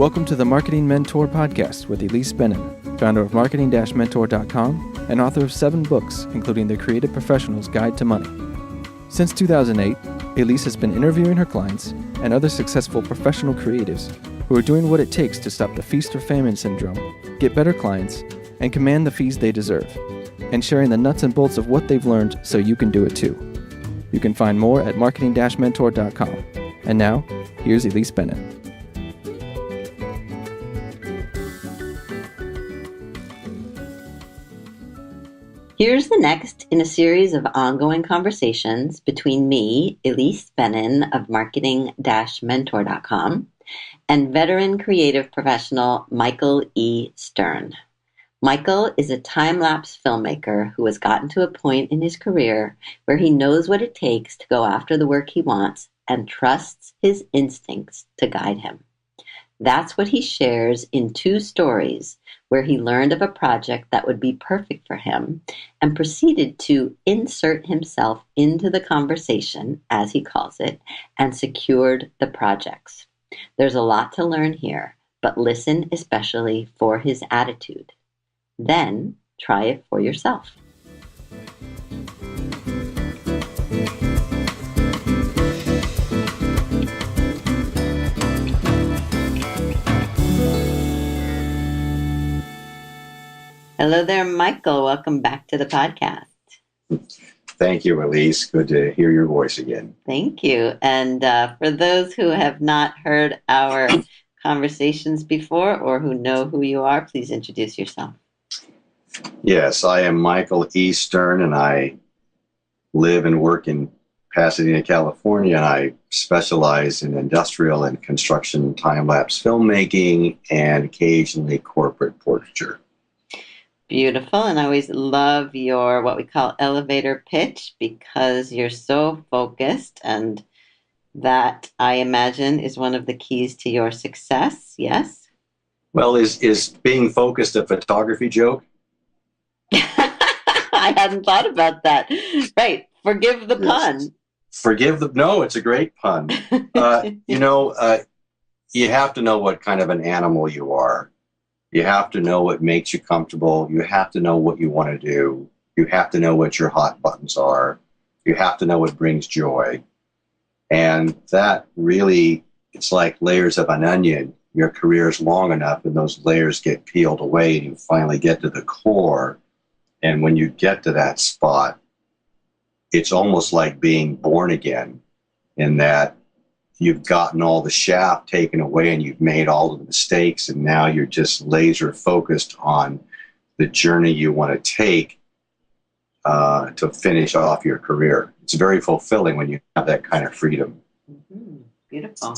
Welcome to the Marketing Mentor Podcast with Ilise Benun, founder of marketing-mentor.com and author of 7 books, including The Creative Professional's Guide to Money. Since 2008, Ilise has been interviewing her clients and other successful professional creatives who are doing what it takes to stop the feast or famine syndrome, get better clients, and command the fees they deserve, and sharing the nuts and bolts of what they've learned so you can do it too. You can find more at marketing-mentor.com. And now, here's Ilise Benun. Here's the next in a series of ongoing conversations between me, Ilise Benun of marketing-mentor.com, and veteran creative professional Michael E. Stern. Michael is a time-lapse filmmaker who has gotten to a point in his career where he knows what it takes to go after the work he wants and trusts his instincts to guide him. That's what he shares in 2 stories where he learned of a project that would be perfect for him and proceeded to insert himself into the conversation, as he calls it, and secured the projects. There's a lot to learn here, but listen especially for his attitude. Then try it for yourself. Hello there, Michael. Welcome back to the podcast. Thank you, Ilise. Good to hear your voice again. Thank you. And for those who have not heard our conversations before or who know who you are, please introduce yourself. Yes, I am Michael E. Stern, and I live and work in Pasadena, California, and I specialize in industrial and construction time-lapse filmmaking and occasionally corporate portraiture. Beautiful. And I always love your what we call elevator pitch because you're so focused, and that I imagine is one of the keys to your success. Yes? Well, is being focused a photography joke? I hadn't thought about that. Right. Forgive the pun. No, it's a great pun. You have to know what kind of an animal you are. You have to know what makes you comfortable. You have to know what you want to do. You have to know what your hot buttons are. You have to know what brings joy. And that really, it's like layers of an onion. Your career is long enough and those layers get peeled away and you finally get to the core. And when you get to that spot, it's almost like being born again in that you've gotten all the shaft taken away and you've made all of the mistakes, and now you're just laser focused on the journey you want to take to finish off your career. It's very fulfilling when you have that kind of freedom. Mm-hmm. Beautiful.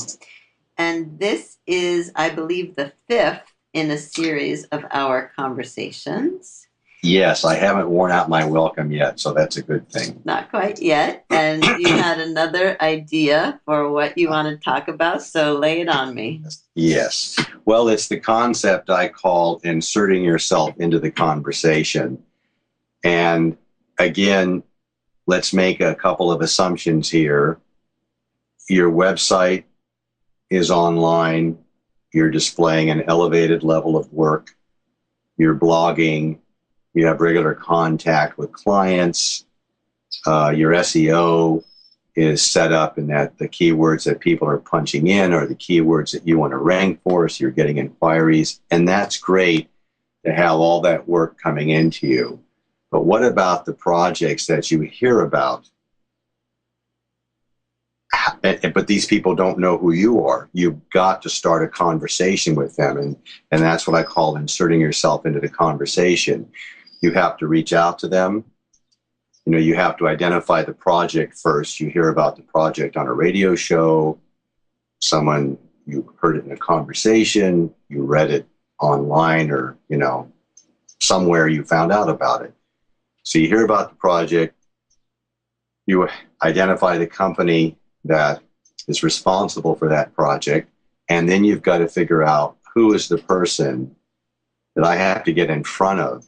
And this is, I believe, the 5th in a series of our conversations. Yes, I haven't worn out my welcome yet, so that's a good thing. Not quite yet. And you had another idea for what you want to talk about, so lay it on me. Yes. Well, it's the concept I call inserting yourself into the conversation. And again, let's make a couple of assumptions here. Your website is online. You're displaying an elevated level of work. You're blogging. You have regular contact with clients. Your SEO is set up in that the keywords that people are punching in are the keywords that you want to rank for, so you're getting inquiries. And that's great to have all that work coming into you. But what about the projects that you hear about? But these people don't know who you are. You've got to start a conversation with them. And that's what I call inserting yourself into the conversation. You have to reach out to them. You have to identify the project first. You hear about the project on a radio show. You heard it in a conversation. You read it online or, somewhere you found out about it. So you hear about the project. You identify the company that is responsible for that project. And then you've got to figure out who is the person that I have to get in front of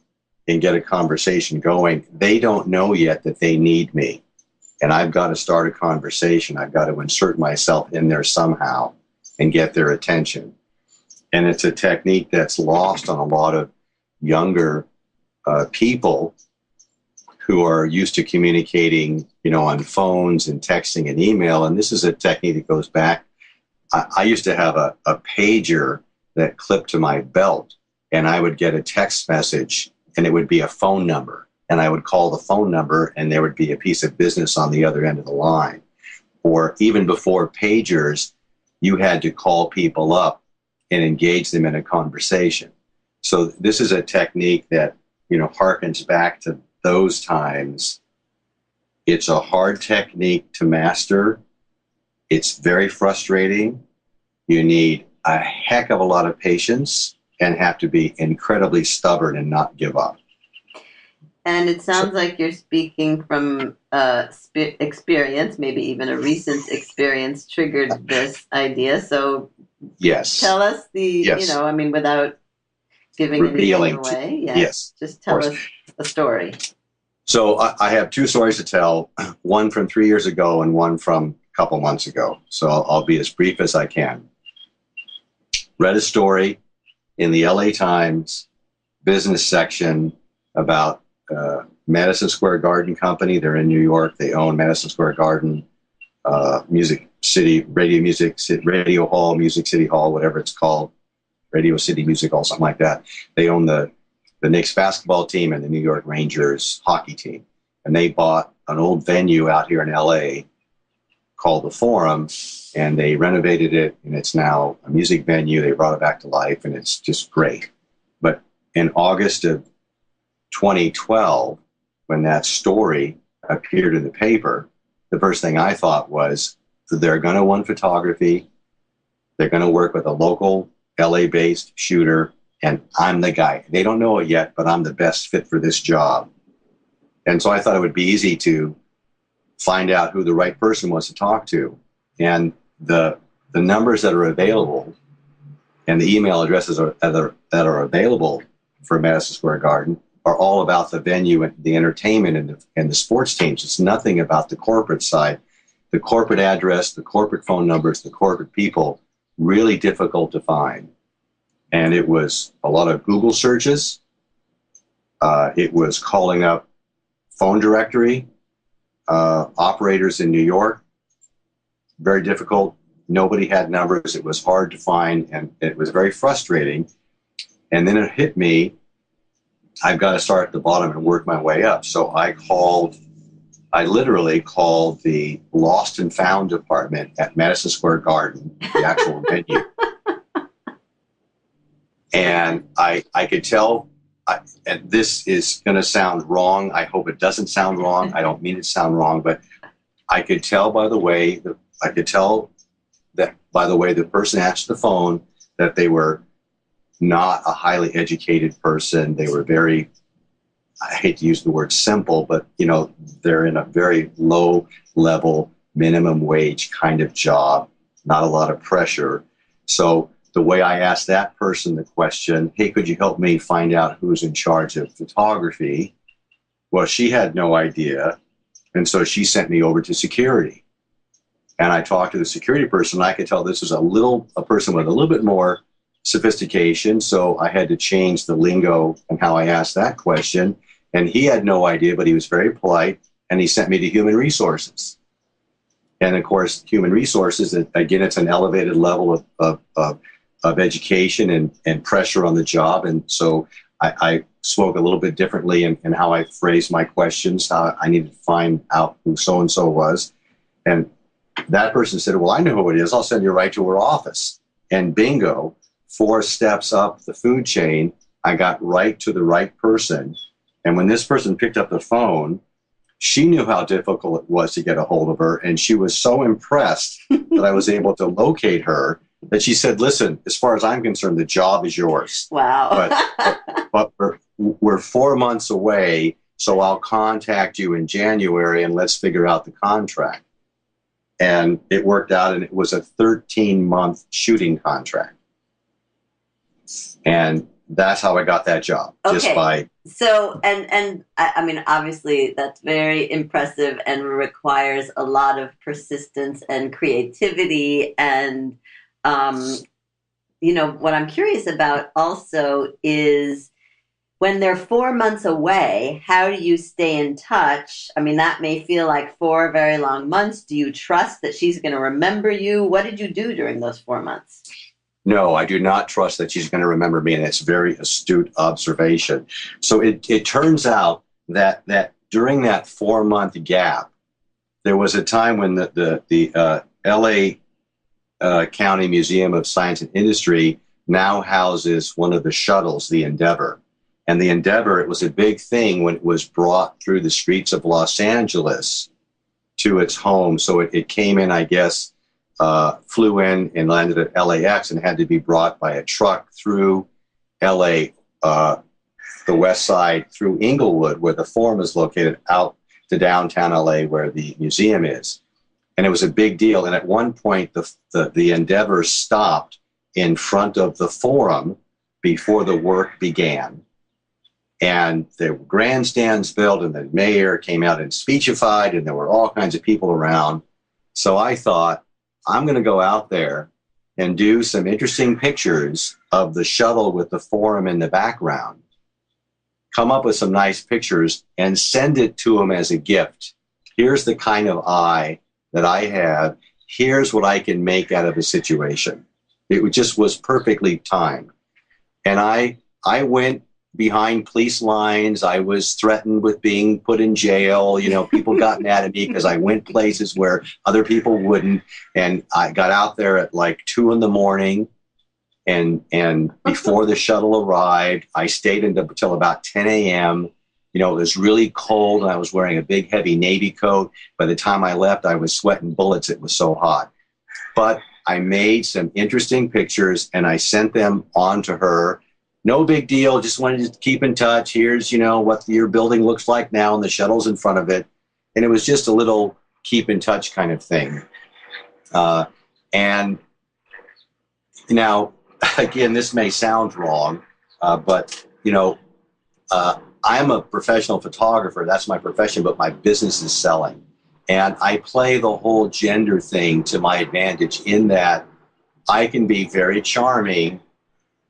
and get a conversation going. They don't know yet that they need me. And I've got to start a conversation. I've got to insert myself in there somehow and get their attention. And it's a technique that's lost on a lot of younger people who are used to communicating, on phones and texting and email. And this is a technique that goes back. I used to have a pager that clipped to my belt, and I would get a text message, and it would be a phone number. And I would call the phone number, and there would be a piece of business on the other end of the line. Or even before pagers, you had to call people up and engage them in a conversation. So this is a technique that, harkens back to those times. It's a hard technique to master. It's very frustrating. You need a heck of a lot of patience and have to be incredibly stubborn and not give up. And it sounds like you're speaking from experience, maybe even a recent experience triggered this idea. So yes, tell us without giving revealing anything away. Yes. Just tell us a story. So I have two stories to tell, one from 3 years ago and one from a couple months ago. So I'll be as brief as I can. Read a story in the LA Times business section about Madison Square Garden Company. They're in New York. They own Madison Square Garden, Music City, Radio Hall, Music City Hall, whatever it's called, Radio City Music Hall, something like that. They own the Knicks basketball team and the New York Rangers hockey team. And they bought an old venue out here in LA called the Forum, and they renovated it, and it's now a music venue. They brought it back to life, and it's just great. But in August of 2012, when that story appeared in the paper, the first thing I thought was they're going to want photography. They're going to work with a local LA-based shooter, and I'm the guy. They don't know it yet, but I'm the best fit for this job. And so I thought it would be easy to find out who the right person was to talk to. And the numbers that are available and the email addresses that are available for Madison Square Garden are all about the venue and the entertainment and the sports teams. It's nothing about the corporate side. The corporate address, the corporate phone numbers, the corporate people, really difficult to find. And it was a lot of Google searches. It was calling up phone directory, operators in New York. Very difficult. Nobody had numbers. It was hard to find, and it was very frustrating. And then it hit me, I've got to start at the bottom and work my way up. So I literally called the lost and found department at Madison Square Garden, the actual venue. And I could tell, and this is going to sound wrong. I hope it doesn't sound wrong. I don't mean it to sound wrong, but I could tell by the way the person answered the phone that they were not a highly educated person. They were very, I hate to use the word simple, but they're in a very low level minimum wage kind of job, not a lot of pressure. So the way I asked that person the question, hey, could you help me find out who's in charge of photography? Well, she had no idea. And so she sent me over to security. And I talked to the security person. And I could tell this was a person with a little bit more sophistication. So I had to change the lingo and how I asked that question. And he had no idea, but he was very polite. And he sent me to human resources. And of course, human resources, again, it's an elevated level of education and pressure on the job. And so I spoke a little bit differently in how I phrased my questions. I needed to find out who so-and-so was. And that person said, well, I know who it is. I'll send you right to her office. And bingo, 4 steps up the food chain, I got right to the right person. And when this person picked up the phone, she knew how difficult it was to get a hold of her. And she was so impressed that I was able to locate her that she said, listen, as far as I'm concerned, the job is yours. Wow. But we're 4 months away, so I'll contact you in January and let's figure out the contract. And it worked out, and it was a 13-month shooting contract. And that's how I got that job. Okay. Just by... So, and I mean, obviously that's very impressive and requires a lot of persistence and creativity and what I'm curious about also is when they're 4 months away, how do you stay in touch? I mean, that may feel like 4 very long months. Do you trust that she's going to remember you? What did you do during those 4 months? No, I do not trust that she's going to remember me, and it's very astute observation. So it turns out that during that 4 month gap, there was a time when the L.A. County Museum of Science and Industry now houses one of the shuttles, the Endeavour. And the Endeavour, it was a big thing when it was brought through the streets of Los Angeles to its home. So it came in, I guess, flew in and landed at LAX and had to be brought by a truck through LA, the west side, through Inglewood, where the Forum is located, out to downtown LA, where the museum is. And it was a big deal. And at one point, the Endeavour stopped in front of the Forum before the work began. And there were grandstands built, and the mayor came out and speechified, and there were all kinds of people around. So I thought, I'm going to go out there and do some interesting pictures of the shuttle with the Forum in the background, come up with some nice pictures, and send it to him as a gift. Here's the kind of eye that I have. Here's what I can make out of a situation. It just was perfectly timed. And I went behind police lines. I was threatened with being put in jail. People got mad at me because I went places where other people wouldn't. And I got out there at like 2 a.m. And before the shuttle arrived, I stayed until about 10 a.m. It was really cold, and I was wearing a big, heavy Navy coat. By the time I left, I was sweating bullets. It was so hot. But I made some interesting pictures, and I sent them on to her. No big deal. Just wanted to keep in touch. Here's, what your building looks like now, and the shuttle's in front of it. And it was just a little keep in touch kind of thing. And now, again, this may sound wrong, but, I'm a professional photographer. That's my profession, but my business is selling. And I play the whole gender thing to my advantage in that I can be very charming.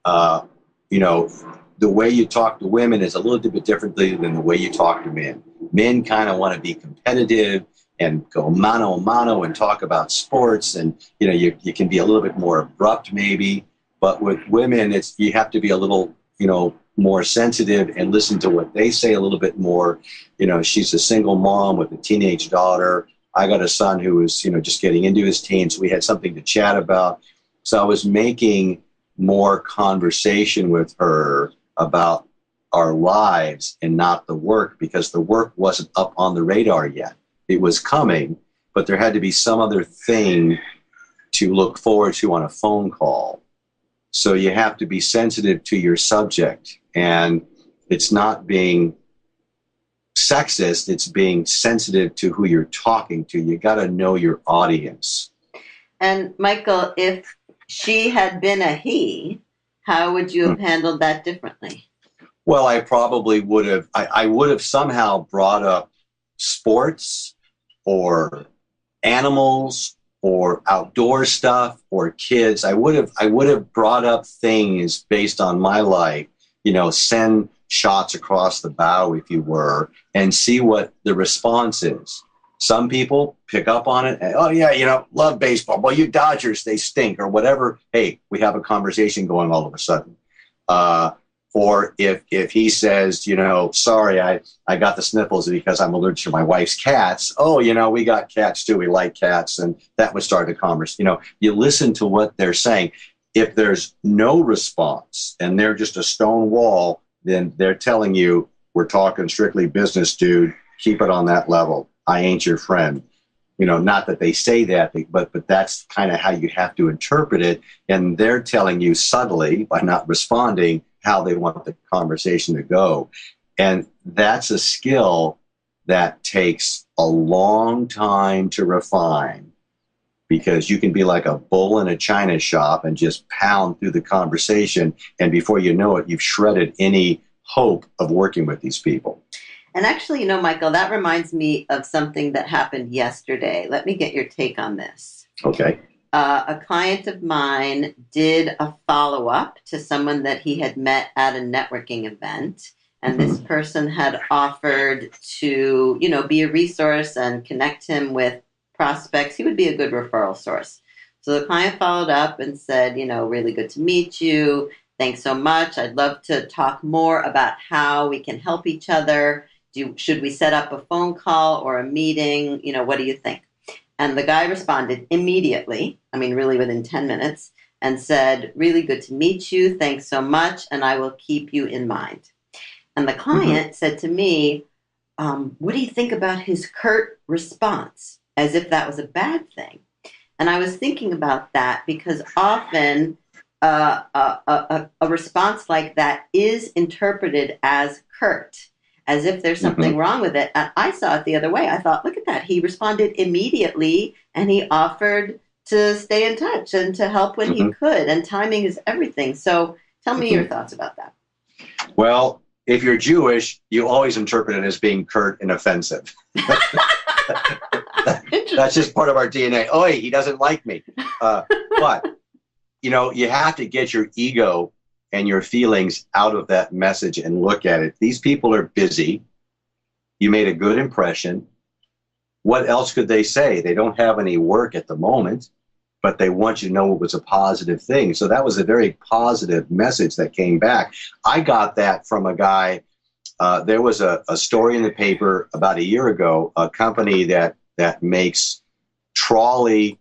The way you talk to women is a little bit differently than the way you talk to men. Men kind of want to be competitive and go mano a mano and talk about sports, and you can be a little bit more abrupt maybe. But with women, you have to be a little more sensitive and listen to what they say a little bit more. She's a single mom with a teenage daughter. I got a son who was just getting into his teens. So we had something to chat about. So I was making more conversation with her about our lives and not the work, because the work wasn't up on the radar yet. It was coming, but there had to be some other thing to look forward to on a phone call. So you have to be sensitive to your subject, and it's not being sexist, it's being sensitive to who you're talking to. You got to know your audience. And Michael, if she had been a he, how would you have handled that differently? Well, I probably would have, I would have somehow brought up sports or animals or outdoor stuff or kids. I would have brought up things based on my life, send shots across the bow, if you were, and see what the response is. Some people pick up on it and, oh yeah, love baseball. Well, you Dodgers, they stink, or whatever. Hey, we have a conversation going all of a sudden. Or if he says, sorry, I got the sniffles because I'm allergic to my wife's cats. Oh, we got cats too. We like cats. And that would start the conversation. You listen to what they're saying. If there's no response and they're just a stone wall, then they're telling you, we're talking strictly business, dude. Keep it on that level. I ain't your friend. Not that they say that, but that's kind of how you have to interpret it. And they're telling you subtly, by not responding, how they want the conversation to go. And that's a skill that takes a long time to refine, because you can be like a bull in a china shop and just pound through the conversation. And before you know it, you've shredded any hope of working with these people. And actually, Michael, that reminds me of something that happened yesterday. Let me get your take on this. Okay. a client of mine did a follow-up to someone that he had met at a networking event. And this person had offered to, be a resource and connect him with prospects. He would be a good referral source. So the client followed up and said, really good to meet you. Thanks so much. I'd love to talk more about how we can help each other. Should we set up a phone call or a meeting? What do you think? And the guy responded immediately, really within 10 minutes, and said, really good to meet you. Thanks so much. And I will keep you in mind. And the client said to me, what do you think about his curt response? As if that was a bad thing. And I was thinking about that because often a response like that is interpreted as curt, as if there's something wrong with it. And I saw it the other way. I thought, look at that. He responded immediately and he offered to stay in touch and to help when he could. And timing is everything. So tell me your thoughts about that. Well, if you're Jewish, you always interpret it as being curt and offensive. That's just part of our DNA. Oh, he doesn't like me. But, you have to get your ego and your feelings out of that message and look at it. These people are busy. You made a good impression. What else could they say? They don't have any work at the moment, but they want you to know it was a positive thing. So that was a very positive message that came back. I got that from a guy. There was a story in the paper about a year ago, a company that makes trolley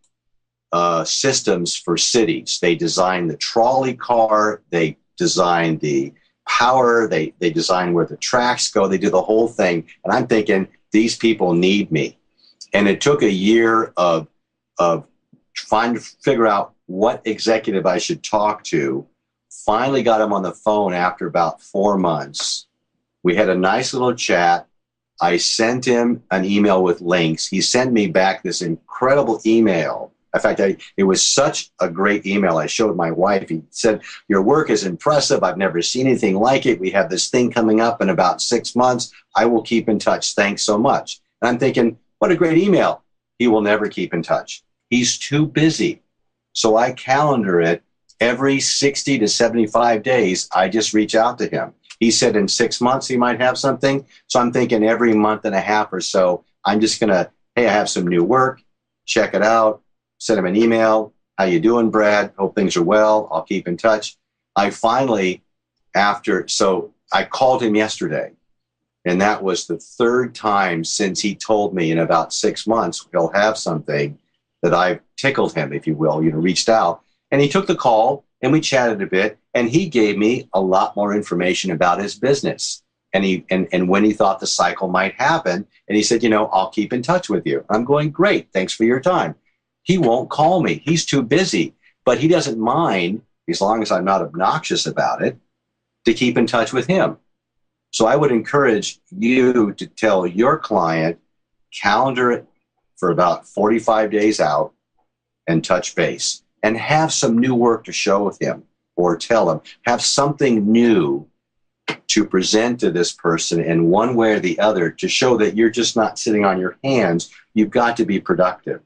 systems for cities. They designed the trolley car, they designed the power, they design where the tracks go, they do the whole thing. And I'm thinking, these people need me. And it took a year of trying to figure out what executive I should talk to. Finally got him on the phone after about 4 months. We had a nice little chat. I sent him an email with links. He sent me back this incredible email. In fact, it was such a great email. I showed my wife. He said, your work is impressive. I've never seen anything like it. We have this thing coming up in about 6 months. I will keep in touch. Thanks so much. And I'm thinking, what a great email. He will never keep in touch. He's too busy. So I calendar it every 60 to 75 days. I just reach out to him. He said in 6 months he might have something. So I'm thinking every month and a half or so, I'm just going to, hey, I have some new work. Check it out. Send him an email. How you doing, Brad? Hope things are well. I'll keep in touch. I finally, so I called him yesterday. And that was the third time since he told me in about 6 months he'll have something that I've tickled him, if you will, reached out. And he took the call and we chatted a bit. And he gave me a lot more information about his business and when he thought the cycle might happen. And he said, I'll keep in touch with you. I'm going, great. Thanks for your time. He won't call me. He's too busy, but he doesn't mind, as long as I'm not obnoxious about it, to keep in touch with him. So I would encourage you to tell your client, calendar it for about 45 days out and touch base and have some new work to show with him or tell him. Have something new to present to this person in one way or the other to show that you're just not sitting on your hands. You've got to be productive.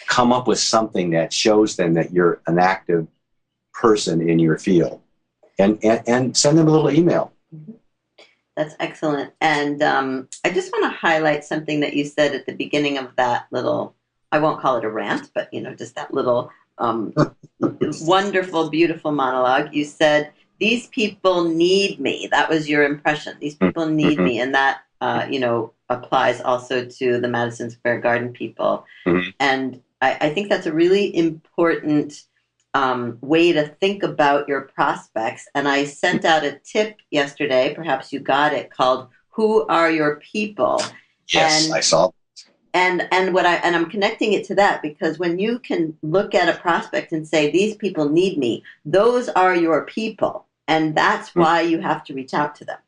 Come up with something that shows them that you're an active person in your field and send them a little email. That's excellent. And I just want to highlight something that you said at the beginning of that little, I won't call it a rant, but, just that little wonderful, beautiful monologue. You said, these people need me. That was your impression. These people need me. And that, applies also to the Madison Square Garden people. And I think that's a really important way to think about your prospects. And I sent out a tip yesterday, perhaps you got it, called Who Are Your People? Yes, I saw. And I'm connecting it to that, because when you can look at a prospect and say, these people need me, those are your people. And that's why you have to reach out to them.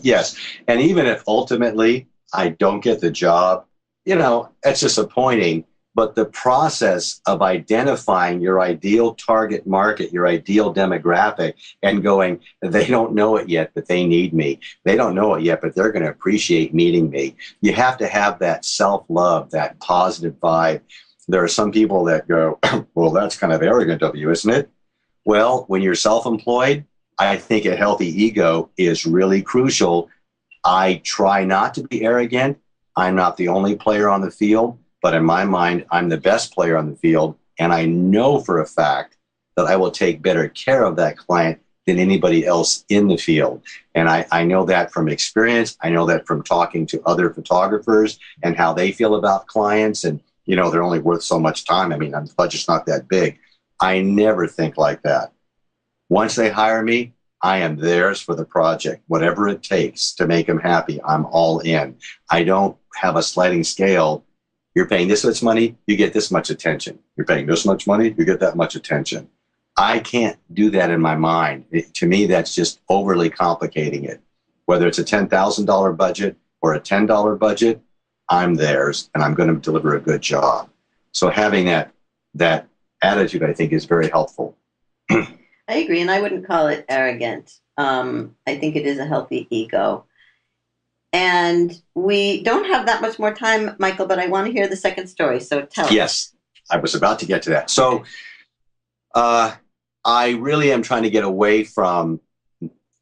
Yes. And even if ultimately I don't get the job, it's disappointing. But the process of identifying your ideal target market, your ideal demographic, and going, they don't know it yet, but they need me. They don't know it yet, but they're going to appreciate meeting me. You have to have that self-love, that positive vibe. There are some people that go, well, that's kind of arrogant of you, isn't it? Well, when you're self-employed, I think a healthy ego is really crucial. I try not to be arrogant. I'm not the only player on the field, but in my mind, I'm the best player on the field. And I know for a fact that I will take better care of that client than anybody else in the field. And I know that from experience. I know that from talking to other photographers and how they feel about clients. And, you know, they're only worth so much time. I mean, the budget's not that big. I never think like that. Once they hire me, I am theirs for the project. Whatever it takes to make them happy, I'm all in. I don't have a sliding scale. You're paying this much money, you get this much attention. You're paying this much money, you get that much attention. I can't do that in my mind. To me, that's just overly complicating it. Whether it's a $10,000 budget or a $10 budget, I'm theirs, and I'm going to deliver a good job. So having that attitude, I think, is very helpful. I agree, and I wouldn't call it arrogant. I think it is a healthy ego. And we don't have that much more time, Michael, but I want to hear the second story, so tell us. Yes, I was about to get to that. So I really am trying to get away from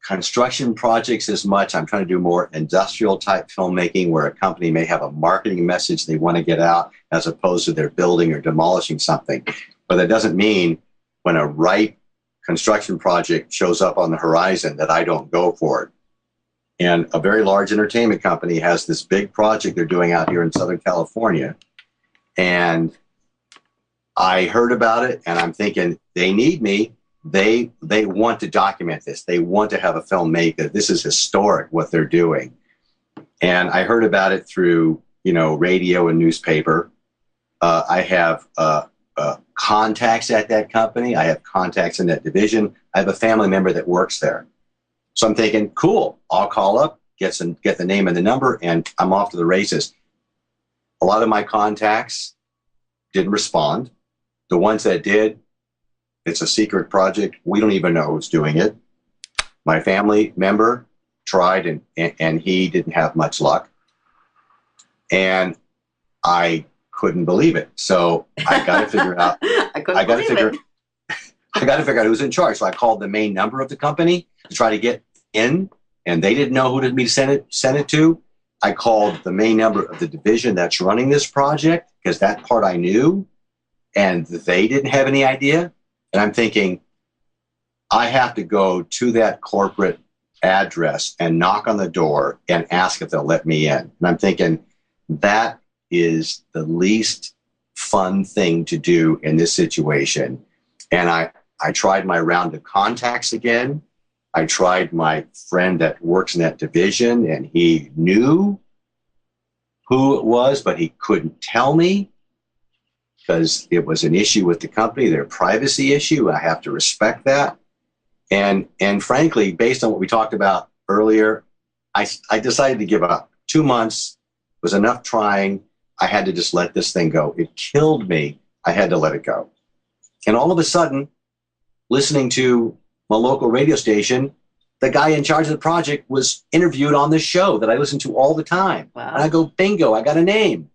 construction projects as much. I'm trying to do more industrial type filmmaking where a company may have a marketing message they want to get out as opposed to they're building or demolishing something. But that doesn't mean when a right construction project shows up on the horizon that I don't go for it. And a very large entertainment company has this big project they're doing out here in Southern California. And I heard about it and I'm thinking they need me. They want to document this. They want to have a film made. This is historic what they're doing. And I heard about it through, radio and newspaper. I have contacts at that company. I have contacts in that division. I have a family member that works there. So I'm thinking, cool, I'll call up, get the name and the number, and I'm off to the races. A lot of my contacts didn't respond. The ones that did, it's a secret project. We don't even know who's doing it. My family member tried and he didn't have much luck. And I couldn't believe it. So I got to figure out. I got to figure out who's in charge. So I called the main number of the company to try to get in, and they didn't know who to send it to. I called the main number of the division that's running this project because that part I knew, and they didn't have any idea. And I'm thinking, I have to go to that corporate address and knock on the door and ask if they'll let me in. And I'm thinking, that is the least fun thing to do in this situation. And I tried my round of contacts again. I tried my friend that works in that division, and he knew who it was, but he couldn't tell me because it was an issue with the company, their privacy issue. I have to respect that. And frankly, based on what we talked about earlier, I decided to give up. 2 months was enough trying. I had to just let this thing go. It killed me. I had to let it go. And all of a sudden, listening to my local radio station, the guy in charge of the project was interviewed on this show that I listen to all the time. Wow. And I go, bingo, I got a name.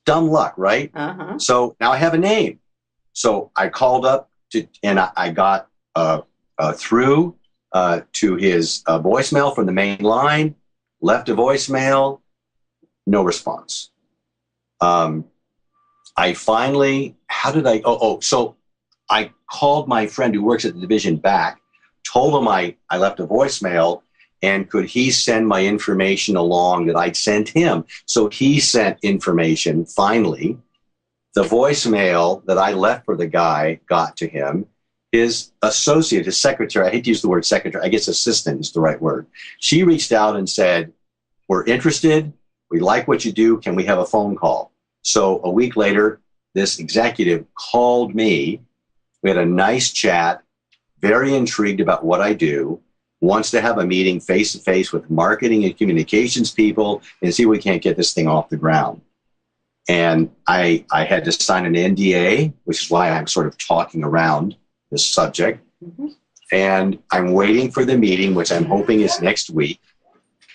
Dumb luck, right? Uh-huh. So now I have a name. So I called up and I got through to his voicemail from the main line, left a voicemail, no response. I finally, so I called my friend who works at the division back, told him I left a voicemail, and could he send my information along that I'd sent him. So he sent information, finally. The voicemail that I left for the guy got to him. His associate, his secretary, I hate to use the word secretary, I guess assistant is the right word. She reached out and said, we're interested, we like what you do, can we have a phone call? So a week later, this executive called me. We had a nice chat, very intrigued about what I do, wants to have a meeting face-to-face with marketing and communications people and see if we can't get this thing off the ground. And I had to sign an NDA, which is why I'm sort of talking around this subject. Mm-hmm. And I'm waiting for the meeting, which I'm hoping is next week.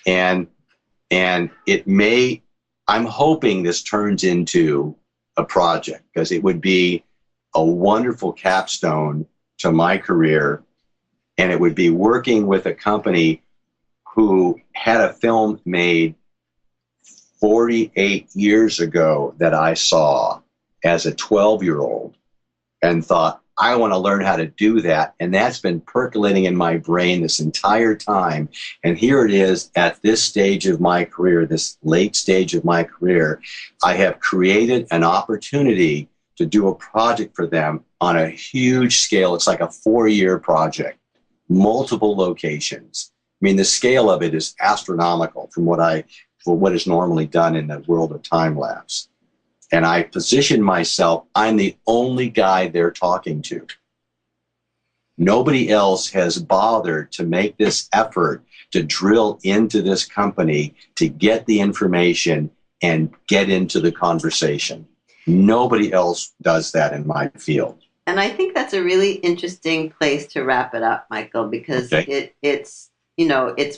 And I'm hoping this turns into a project, because it would be a wonderful capstone to my career. And it would be working with a company who had a film made 48 years ago that I saw as a 12-year-old and thought, I want to learn how to do that. And that's been percolating in my brain this entire time. And here it is at this stage of my career, this late stage of my career, I have created an opportunity to do a project for them on a huge scale. It's like a 4-year project, multiple locations. I mean, the scale of it is astronomical for what is normally done in the world of time lapse. And I position myself, I'm the only guy they're talking to. Nobody else has bothered to make this effort to drill into this company to get the information and get into the conversation. Nobody else does that in my field. And I think that's a really interesting place to wrap it up, Michael, because it's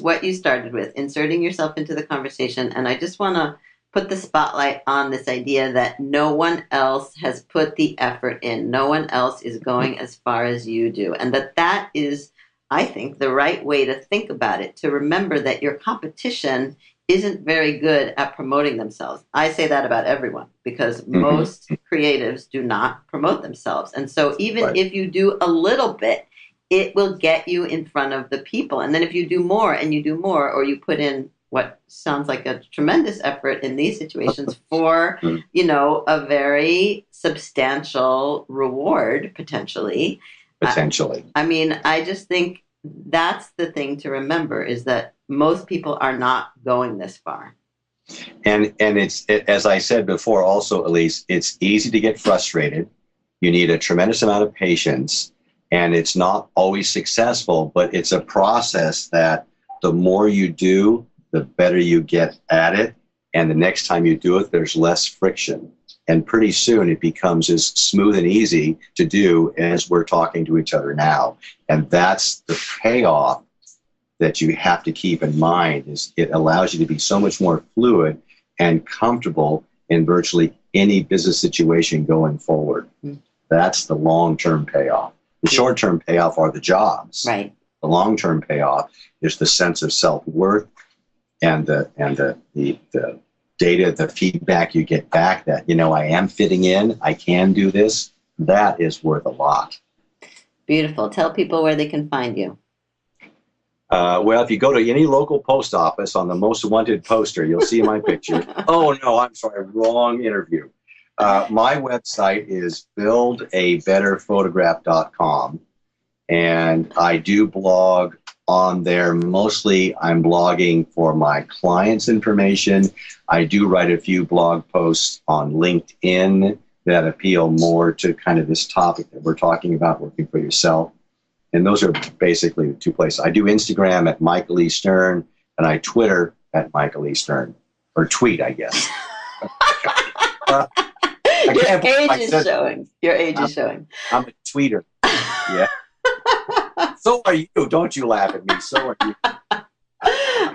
what you started with, inserting yourself into the conversation. And I just want to put the spotlight on this idea that no one else has put the effort in. No one else is going as far as you do. And that is, I think, the right way to think about it, to remember that your competition isn't very good at promoting themselves. I say that about everyone because most creatives do not promote themselves. And so even if you do a little bit, it will get you in front of the people. And then if you do more and you do more, or you put in what sounds like a tremendous effort in these situations for, a very substantial reward, potentially. I just think that's the thing to remember, is that most people are not going this far. And it's, as I said before also, Ilise, it's easy to get frustrated. You need a tremendous amount of patience, and it's not always successful, but it's a process that the more you do, the better you get at it. And the next time you do it, there's less friction. And pretty soon it becomes as smooth and easy to do as we're talking to each other now. And that's the payoff that you have to keep in mind, is it allows you to be so much more fluid and comfortable in virtually any business situation going forward. That's the long-term payoff. The short-term payoff are the jobs. Right. The long-term payoff is the sense of self-worth and the data, the feedback you get back that, I am fitting in, I can do this. That is worth a lot. Beautiful. Tell people where they can find you. Well, if you go to any local post office, on the most wanted poster, you'll see my picture. Oh, no, I'm sorry, wrong interview. My website is buildabetterphotograph.com, and I do blog on there. Mostly I'm blogging for my clients' information. I do write a few blog posts on LinkedIn that appeal more to kind of this topic that we're talking about, working for yourself. And those are basically the two places. I do Instagram at Michael E. Stern, and I Twitter at Michael E. Stern. Or tweet, I guess. Your age is showing. Your age is showing. I'm a tweeter. Yeah. So are you. Don't you laugh at me. So are you. All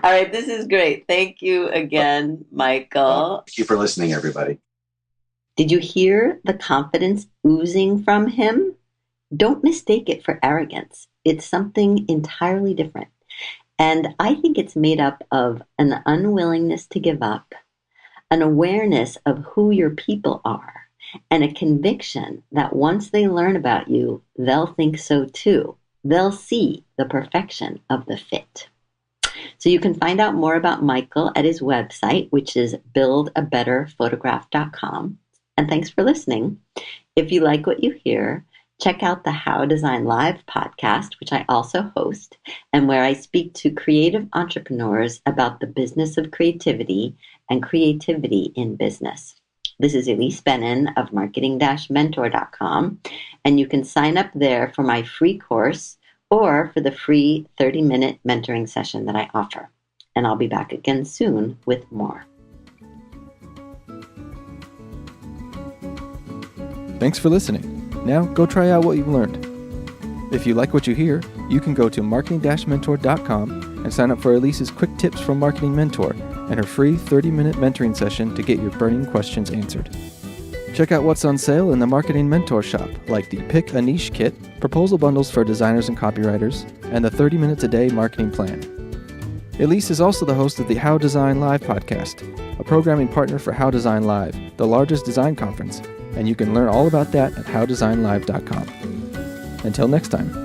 right. This is great. Thank you again, Michael. Thank you for listening, everybody. Did you hear the confidence oozing from him? Don't mistake it for arrogance. It's something entirely different. And I think it's made up of an unwillingness to give up, an awareness of who your people are, and a conviction that once they learn about you, they'll think so too. They'll see the perfection of the fit. So you can find out more about Michael at his website, which is buildabetterphotograph.com. And thanks for listening. If you like what you hear, check out the How Design Live podcast, which I also host, and where I speak to creative entrepreneurs about the business of creativity and creativity in business. This is Ilise Benun of marketing-mentor.com, and you can sign up there for my free course or for the free 30-minute mentoring session that I offer. And I'll be back again soon with more. Thanks for listening. Now go try out what you've learned. If you like what you hear, you can go to marketing-mentor.com and sign up for Ilise's quick tips from Marketing Mentor and her free 30-minute mentoring session to get your burning questions answered. Check out what's on sale in the Marketing Mentor Shop, like the Pick a Niche Kit, proposal bundles for designers and copywriters, and the 30 Minutes a Day marketing plan. Ilise is also the host of the How Design Live podcast, a programming partner for How Design Live, the largest design conference, and you can learn all about that at howdesignlive.com. Until next time.